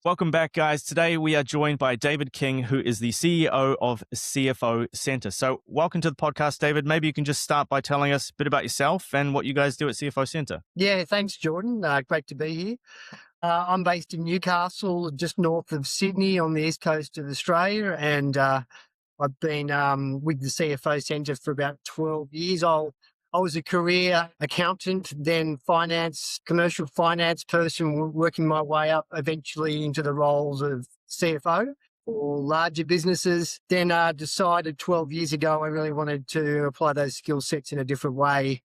Welcome back, guys. Today we are joined by David King, who is the CEO of CFO Centre. So welcome to the podcast, David. Maybe you can just start by telling us a bit about yourself and what you guys do at CFO Centre. Yeah, thanks, Jordan. Great to be here. I'm based in Newcastle, just north of Sydney on the east coast of Australia, and I've been with the CFO Centre for about 12 years. I was a career accountant, then commercial finance person, working my way up eventually into the roles of CFO for larger businesses. Then decided 12 years ago I really wanted to apply those skill sets in a different way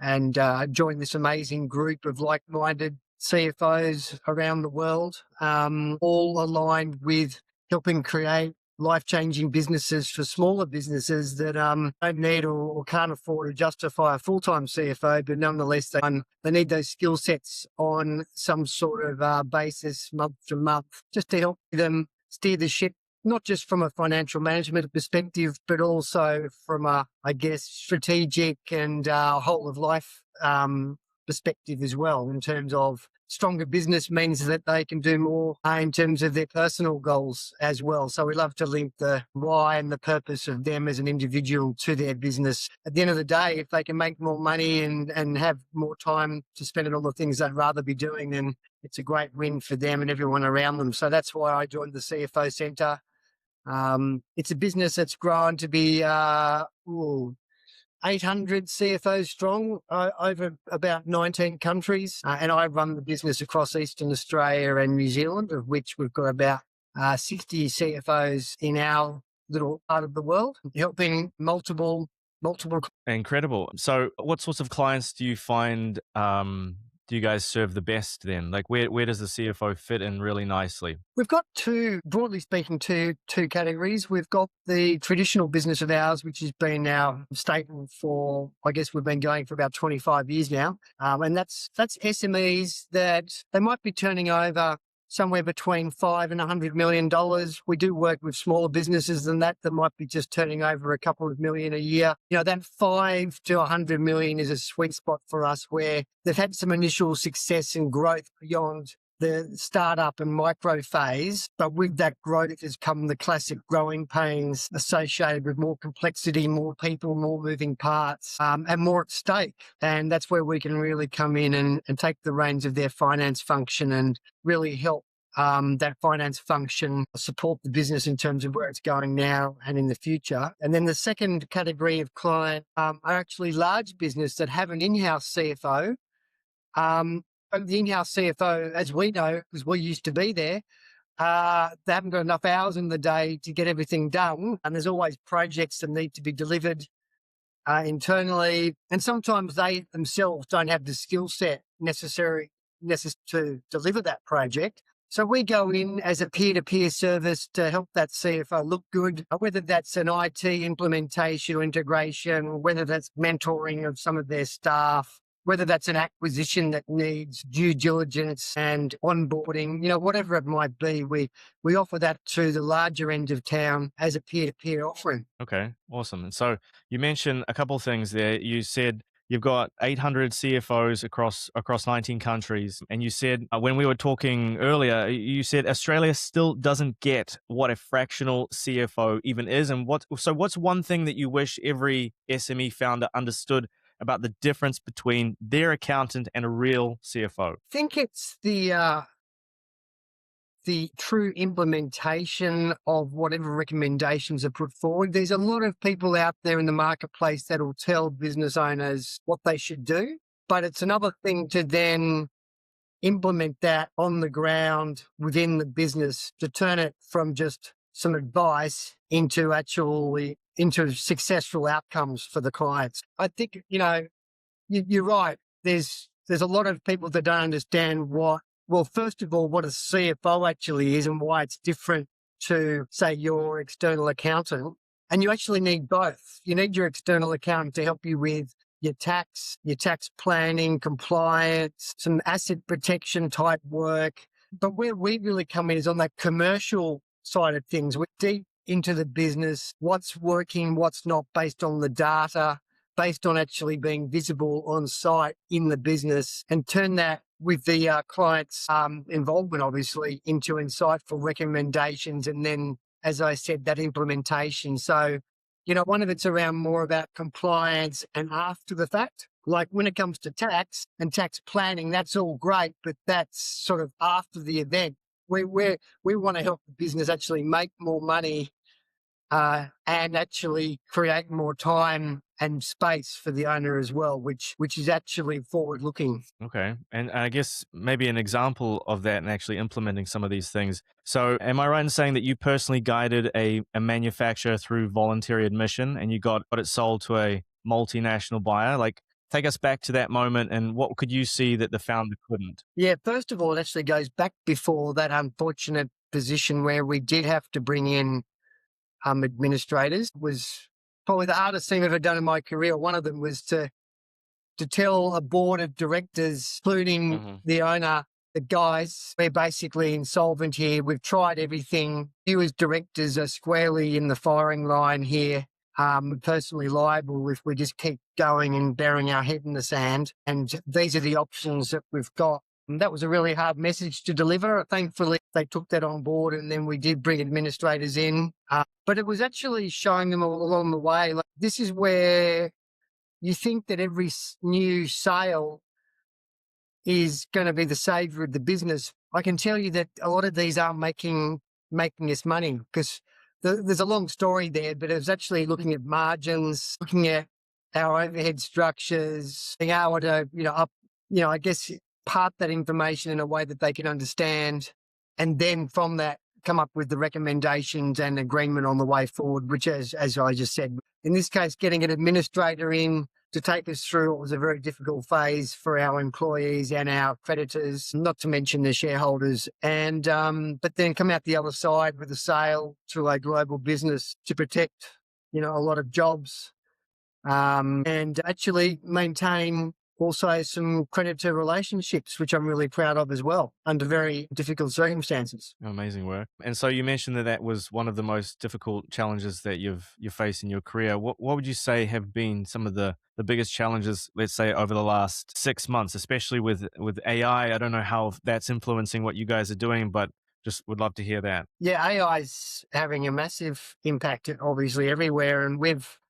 and joined this amazing group of like-minded CFOs around the world, all aligned with helping create life-changing businesses for smaller businesses that don't need or can't afford to justify a full-time CFO, but nonetheless they need those skill sets on some sort of basis month to month, just to help them steer the ship, not just from a financial management perspective, but also from a, strategic and whole of life perspective as well, in terms of stronger business means that they can do more in terms of their personal goals as well. So we love to link the why and the purpose of them as an individual to their business. At the end of the day, if they can make more money and have more time to spend on all the things they'd rather be doing, then it's a great win for them and everyone around them. So that's why I joined the CFO Centre. It's a business that's grown to be 800 CFOs strong over about 19 countries. And I run the business across Eastern Australia and New Zealand, of which we've got about 60 CFOs in our little part of the world, helping multiple. Incredible. So what sorts of clients do you find do you guys serve the best then? Like where does the CFO fit in really nicely? We've got broadly speaking, two categories. We've got the traditional business of ours, which has been our staple for, we've been going for about 25 years now. And that's SMEs that they might be turning over somewhere between $5 and $100 million. We do work with smaller businesses than that might be just turning over a couple of million a year. That 5 to 100 million is a sweet spot for us, where they've had some initial success and growth beyond the startup and micro phase, but with that growth has come the classic growing pains associated with more complexity, more people, more moving parts, and more at stake. And that's where we can really come in and take the reins of their finance function and really help that finance function support the business in terms of where it's going now and in the future. And then the second category of client are actually large business that have an in-house CFO. But the in-house CFO, as we know, because we used to be there, they haven't got enough hours in the day to get everything done. And there's always projects that need to be delivered internally. And sometimes they themselves don't have the skill set necessary to deliver that project. So we go in as a peer-to-peer service to help that CFO look good, whether that's an IT implementation or integration, whether that's mentoring of some of their staff, whether that's an acquisition that needs due diligence and onboarding, whatever it might be, we offer that to the larger end of town as a peer-to-peer offering. Okay, awesome. And so you mentioned a couple of things there. You said you've got 800 CFOs across 19 countries. And you said, when we were talking earlier, you said Australia still doesn't get what a fractional CFO even is. And what's one thing that you wish every SME founder understood about the difference between their accountant and a real CFO? I think it's the true implementation of whatever recommendations are put forward. There's a lot of people out there in the marketplace that will tell business owners what they should do, but it's another thing to then implement that on the ground within the business, to turn it from just some advice into successful outcomes for the clients. I think, you're right. There's a lot of people that don't understand first of all, what a CFO actually is and why it's different to, say, your external accountant. And you actually need both. You need your external accountant to help you with your tax planning, compliance, some asset protection type work. But where we really come in is on that commercial side of things. We're deep into the business, what's working, what's not, based on the data, based on actually being visible on site in the business, and turn that with the client's involvement, obviously, into insightful recommendations. And then, as I said, that implementation. So, one of it's around more about compliance and after the fact. Like when it comes to tax and tax planning, that's all great, but that's sort of after the event. We want to help the business actually make more money and actually create more time and space for the owner as well, which is actually forward looking. Okay. And I guess maybe an example of that and actually implementing some of these things. So, am I right in saying that you personally guided a manufacturer through voluntary admission and you got it sold to a multinational buyer? Like, take us back to that moment and what could you see that the founder couldn't? Yeah, first of all, it actually goes back before that unfortunate position where we did have to bring in administrators. Was probably the hardest thing I've ever done in my career. One of them was to tell a board of directors, including Hmm. the owner, the guys, we're basically insolvent here. We've tried everything. You as directors are squarely in the firing line here. Personally liable if we just keep going and burying our head in the sand. And these are the options that we've got. And that was a really hard message to deliver. Thankfully, they took that on board, and then we did bring administrators in. But it was actually showing them all along the way, like, this is where you think that every new sale is going to be the savior of the business. I can tell you that a lot of these aren't making us money because there's a long story there, but it was actually looking at margins, looking at our overhead structures, being able to, I guess part that information in a way that they can understand. And then from that, come up with the recommendations and agreement on the way forward, which as I just said, in this case, getting an administrator in to take us through what was a very difficult phase for our employees and our creditors, not to mention the shareholders. And but then come out the other side with a sale to a global business to protect, a lot of jobs, and actually maintain also some creditor relationships, which I'm really proud of as well, under very difficult circumstances. Amazing work. And so you mentioned that that was one of the most difficult challenges that you faced in your career. What would you say have been some of the biggest challenges, let's say over the last 6 months, especially with AI? I don't know how that's influencing what you guys are doing, but just would love to hear that. Yeah, AI is having a massive impact, obviously, everywhere. And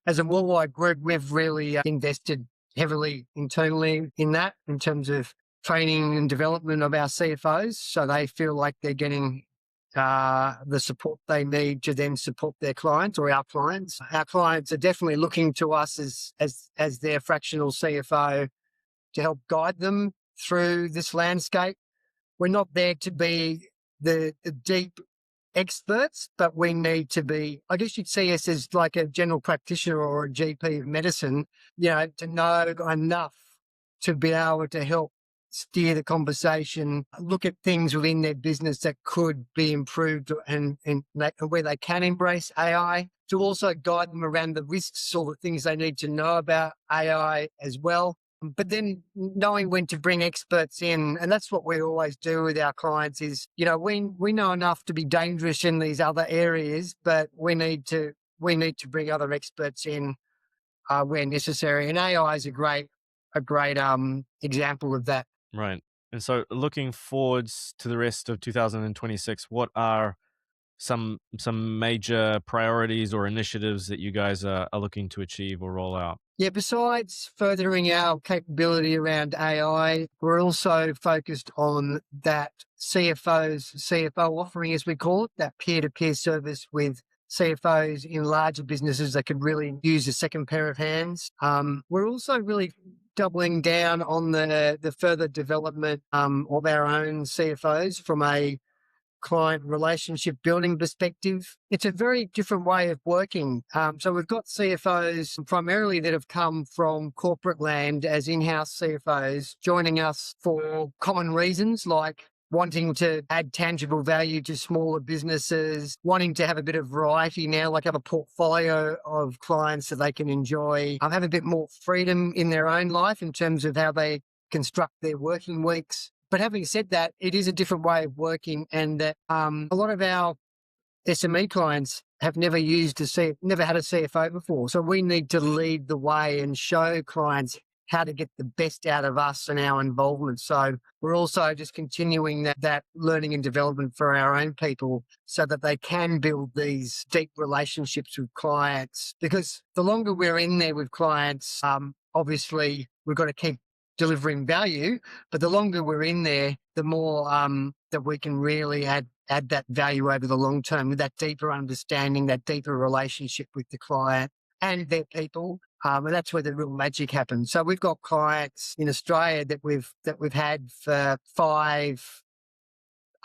as a worldwide group, we've really invested heavily internally in that in terms of training and development of our CFOs. So they feel like they're getting the support they need to then support their clients or our clients. Our clients are definitely looking to us as their fractional CFO to help guide them through this landscape. We're not there to be the deep experts, but we need to be, I guess you'd see us as like a general practitioner or a GP of medicine, to know enough to be able to help steer the conversation, look at things within their business that could be improved and where they can embrace AI, to also guide them around the risks or the things they need to know about AI as well. But then knowing when to bring experts in, and that's what we always do with our clients is, we know enough to be dangerous in these other areas, but we need to bring other experts in where necessary. And AI is a great example of that. Right. And so looking forwards to the rest of 2026, what are some major priorities or initiatives that you guys are looking to achieve or roll out? Yeah, besides furthering our capability around AI, we're also focused on that CFO offering, as we call it, that peer-to-peer service with CFOs in larger businesses that could really use a second pair of hands. We're also really doubling down on the further development of our own CFOs from a client relationship building perspective. It's a very different way of working. So we've got CFOs primarily that have come from corporate land as in-house CFOs, joining us for common reasons like wanting to add tangible value to smaller businesses, wanting to have a bit of variety now, like have a portfolio of clients that they can enjoy, have a bit more freedom in their own life in terms of how they construct their working weeks. But having said that, it is a different way of working, and that a lot of our SME clients have never had a CFO before. So we need to lead the way and show clients how to get the best out of us and our involvement. So we're also just continuing that learning and development for our own people so that they can build these deep relationships with clients. Because the longer we're in there with clients, obviously we've got to keep delivering value, but the longer we're in there, the more that we can really add that value over the long term with that deeper understanding, that deeper relationship with the client and their people. And that's where the real magic happens. So we've got clients in Australia that we've had for 5,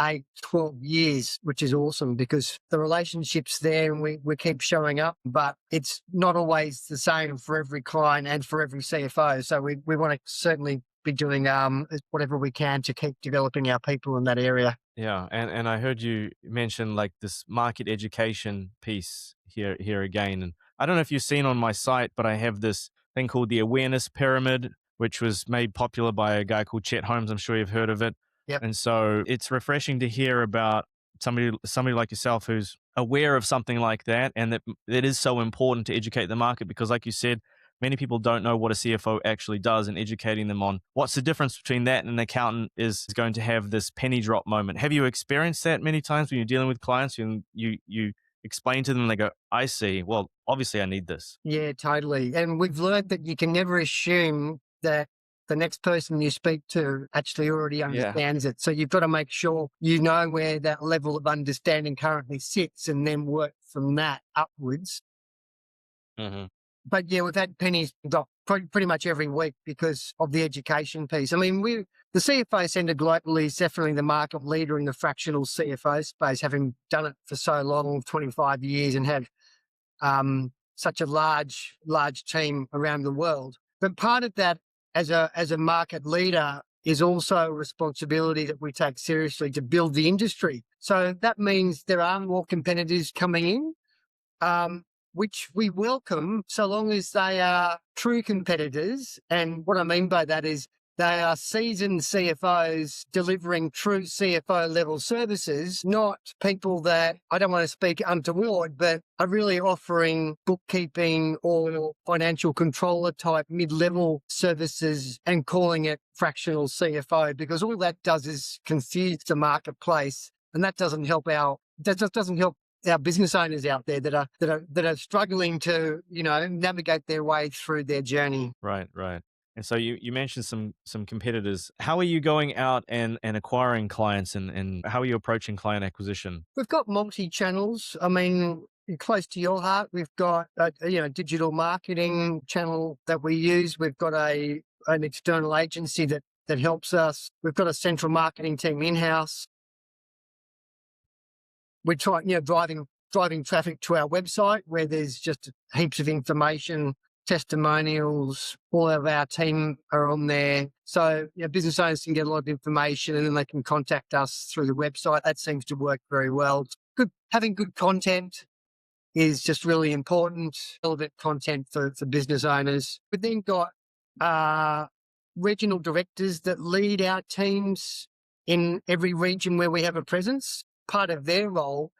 8, 12 years, which is awesome because the relationship's there and we keep showing up, but it's not always the same for every client and for every CFO. So we want to certainly be doing whatever we can to keep developing our people in that area. Yeah, and I heard you mention like this market education piece here again. And I don't know if you've seen on my site, but I have this thing called the awareness pyramid, which was made popular by a guy called Chet Holmes. I'm sure you've heard of it. Yep. And so it's refreshing to hear about somebody like yourself who's aware of something like that, and that it is so important to educate the market because, like you said, many people don't know what a CFO actually does, and educating them on what's the difference between that and an accountant is going to have this penny drop moment. Have you experienced that many times when you're dealing with clients and you explain to them and they go, I see, well, obviously I need this. Yeah, totally. And we've learned that you can never assume that the next person you speak to actually already Yeah. understands it. So you've got to make sure you know where that level of understanding currently sits and then work from that upwards. Hmm. But yeah, we've had pennies drop pretty much every week because of the education piece. I mean, the CFO Centre globally is definitely the market leader in the fractional CFO space, having done it for so long, 25 years, and have such a large team around the world. But part of that as a market leader is also a responsibility that we take seriously to build the industry. So that means there are more competitors coming in, which we welcome so long as they are true competitors. And what I mean by that is they are seasoned CFOs delivering true CFO level services, not people that, I don't want to speak untoward, but are really offering bookkeeping or financial controller type mid-level services and calling it fractional CFO, because all that does is confuse the marketplace. And that doesn't help that just doesn't help our business owners out there that are struggling to, navigate their way through their journey. Right, right. And so you mentioned some competitors. How are you going out and acquiring clients, and how are you approaching client acquisition? We've got multi-channels. I mean, close to your heart, we've got a digital marketing channel that we use. We've got an external agency that helps us. We've got a central marketing team in-house. We're trying, driving traffic to our website where there's just heaps of information, testimonials. All of our team are on there. So business owners can get a lot of information and then they can contact us through the website. That seems to work very well. Good. Having good content is just really important. Relevant content for business owners. We've then got regional directors that lead our teams in every region where we have a presence. Part of their role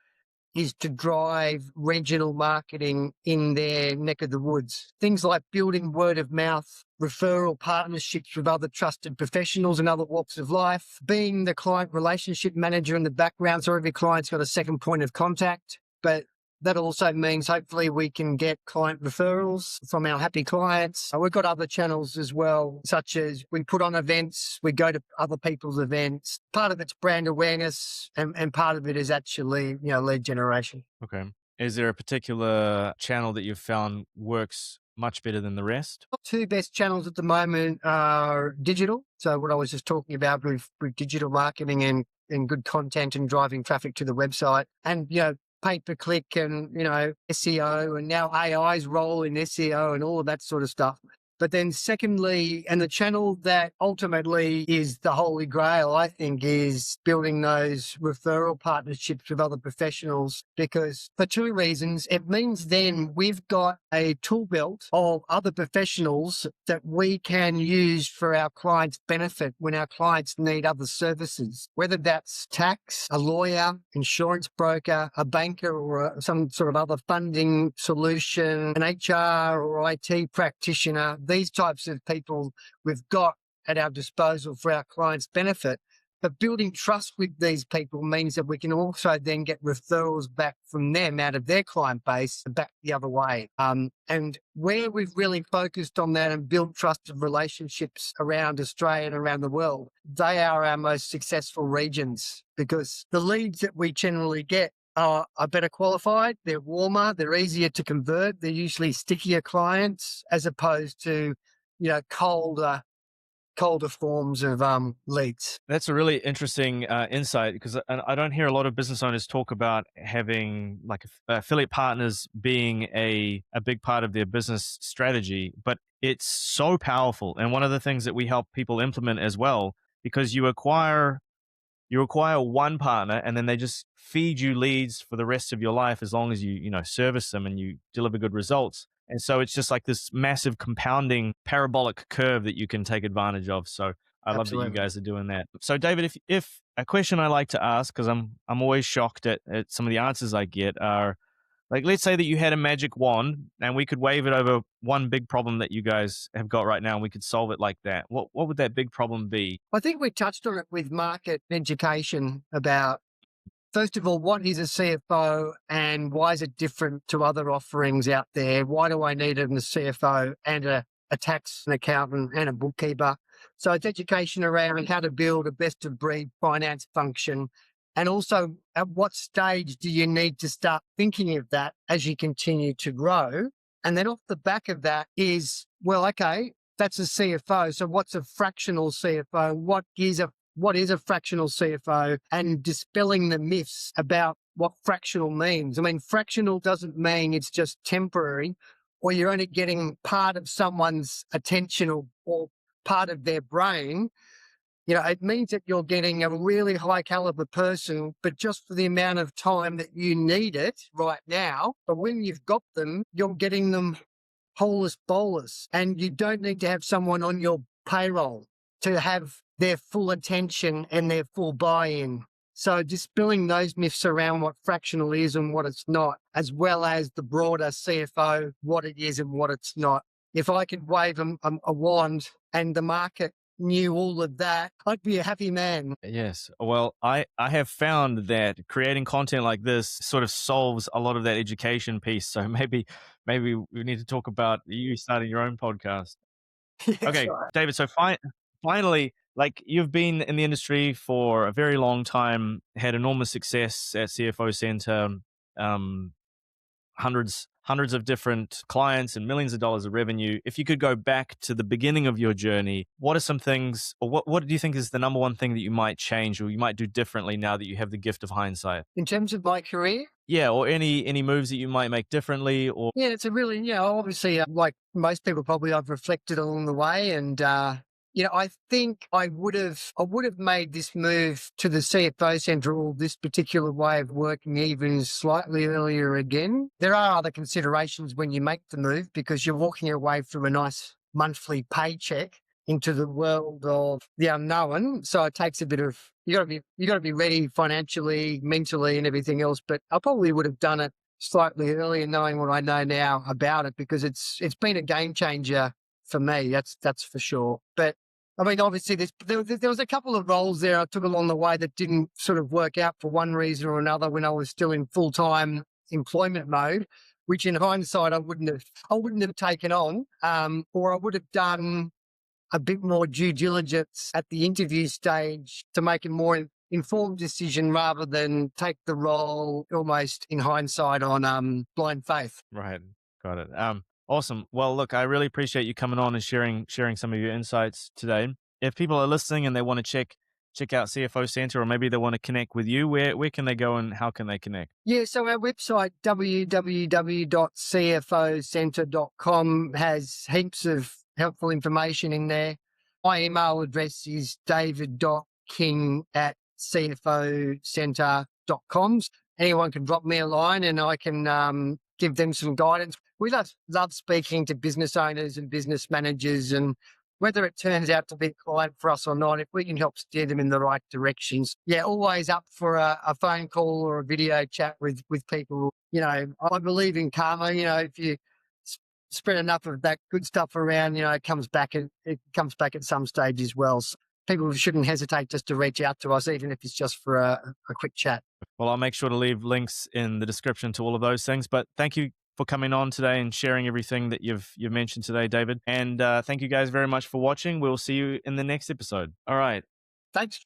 is to drive regional marketing in their neck of the woods. Things like building word of mouth, referral partnerships with other trusted professionals in other walks of life, being the client relationship manager in the background so every client's got a second point of contact. But that also means hopefully we can get client referrals from our happy clients. We've got other channels as well, such as we put on events, we go to other people's events. Part of it's brand awareness and part of it is actually, lead generation. Okay. Is there a particular channel that you've found works much better than the rest? Two best channels at the moment are digital. So what I was just talking about with digital marketing and good content and driving traffic to the website, and, pay-per-click and, SEO, and now AI's role in SEO and all of that sort of stuff. But then secondly, and the channel that ultimately is the holy grail, I think, is building those referral partnerships with other professionals, because for two reasons. It means then we've got a tool belt of other professionals that we can use for our clients' benefit when our clients need other services, whether that's tax, a lawyer, insurance broker, a banker, or some sort of other funding solution, an HR or IT practitioner. these types of people we've got at our disposal for our clients' benefit. But building trust with these people means that we can also then get referrals back from them out of their client base back the other way. And where we've really focused on that and built trusted relationships around Australia and around the world, they are our most successful regions, because the leads that we generally get are better qualified, they're warmer, they're easier to convert, they're usually stickier clients as opposed to, colder forms of leads. That's a really interesting insight, because I don't hear a lot of business owners talk about having like affiliate partners being a big part of their business strategy, but it's so powerful. And one of the things that we help people implement as well, because you acquire one partner and then they just feed you leads for the rest of your life as long as you service them and you deliver good results. And so it's just like this massive compounding parabolic curve that you can take advantage of. So I love that you Absolutely. guys are doing that. So David, if a question I like to ask, because I'm always shocked at some of the answers I get, are like, let's say that you had a magic wand and we could wave it over one big problem that you guys have got right now and we could solve it like that. What would that big problem be? I think we touched on it with market education about, first of all, what is a CFO and why is it different to other offerings out there? Why do I need a CFO and a tax, an accountant and a bookkeeper? So it's education around how to build a best of breed finance function. And also, at what stage do you need to start thinking of that as you continue to grow? And then off the back of that is, well, okay, that's a CFO. So what's a fractional CFO? What is a fractional CFO, and dispelling the myths about what fractional means. I mean, fractional doesn't mean it's just temporary, or you're only getting part of someone's attention, or part of their brain. It means that you're getting a really high caliber person, but just for the amount of time that you need it right now. But when you've got them, you're getting them holus bolus, and you don't need to have someone on your payroll to have their full attention and their full buy-in. So dispelling those myths around what fractional is and what it's not, as well as the broader CFO, what it is and what it's not. If I could wave a wand and the market knew all of that, I'd be a happy man. Yes. Well, I have found that creating content like this sort of solves a lot of that education piece. So maybe we need to talk about you starting your own podcast. Yes, Okay, right. David. So finally, like, you've been in the industry for a very long time, had enormous success at CFO Centre, um, hundreds of different clients and millions of dollars of revenue. If you could go back to the beginning of your journey, what are some things, or what do you think is the number one thing that you might change or you might do differently now that you have the gift of hindsight? In terms of my career, Yeah, or any moves that you might make differently, or yeah, it's a really, obviously, like most people probably, I've reflected along the way, and I think I would have made this move to the CFO Centre, or this particular way of working, even slightly earlier again. There are other considerations when you make the move, because you're walking away from a nice monthly paycheck into the world of the unknown. So it takes a bit of, you got to be ready financially, mentally, and everything else. But I probably would have done it slightly earlier, knowing what I know now about it, because it's been a game changer for me. That's for sure. But I mean, obviously, there was a couple of roles there I took along the way that didn't sort of work out for one reason or another when I was still in full time employment mode, which in hindsight I wouldn't have taken on, or I would have done a bit more due diligence at the interview stage to make a more informed decision, rather than take the role almost in hindsight on blind faith. right, got it. Awesome. Well, look, I really appreciate you coming on and sharing some of your insights today. If people are listening and they want to check out CFO Center, or maybe they want to connect with you, where can they go and how can they connect? Yeah, so our website, www.cfocentre.com, has heaps of helpful information in there. My email address is david.king@cfocentre.com. Anyone can drop me a line and I can give them some guidance. We love speaking to business owners and business managers, and whether it turns out to be a client for us or not, if we can help steer them in the right directions. Yeah, always up for a phone call or a video chat with people. I believe in karma. If you spread enough of that good stuff around, it comes back at some stage as well. So people shouldn't hesitate just to reach out to us, even if it's just for a quick chat. Well, I'll make sure to leave links in the description to all of those things. But thank you for coming on today and sharing everything that you've mentioned today, David. And thank you guys very much for watching. We'll see you in the next episode. All right. Thanks.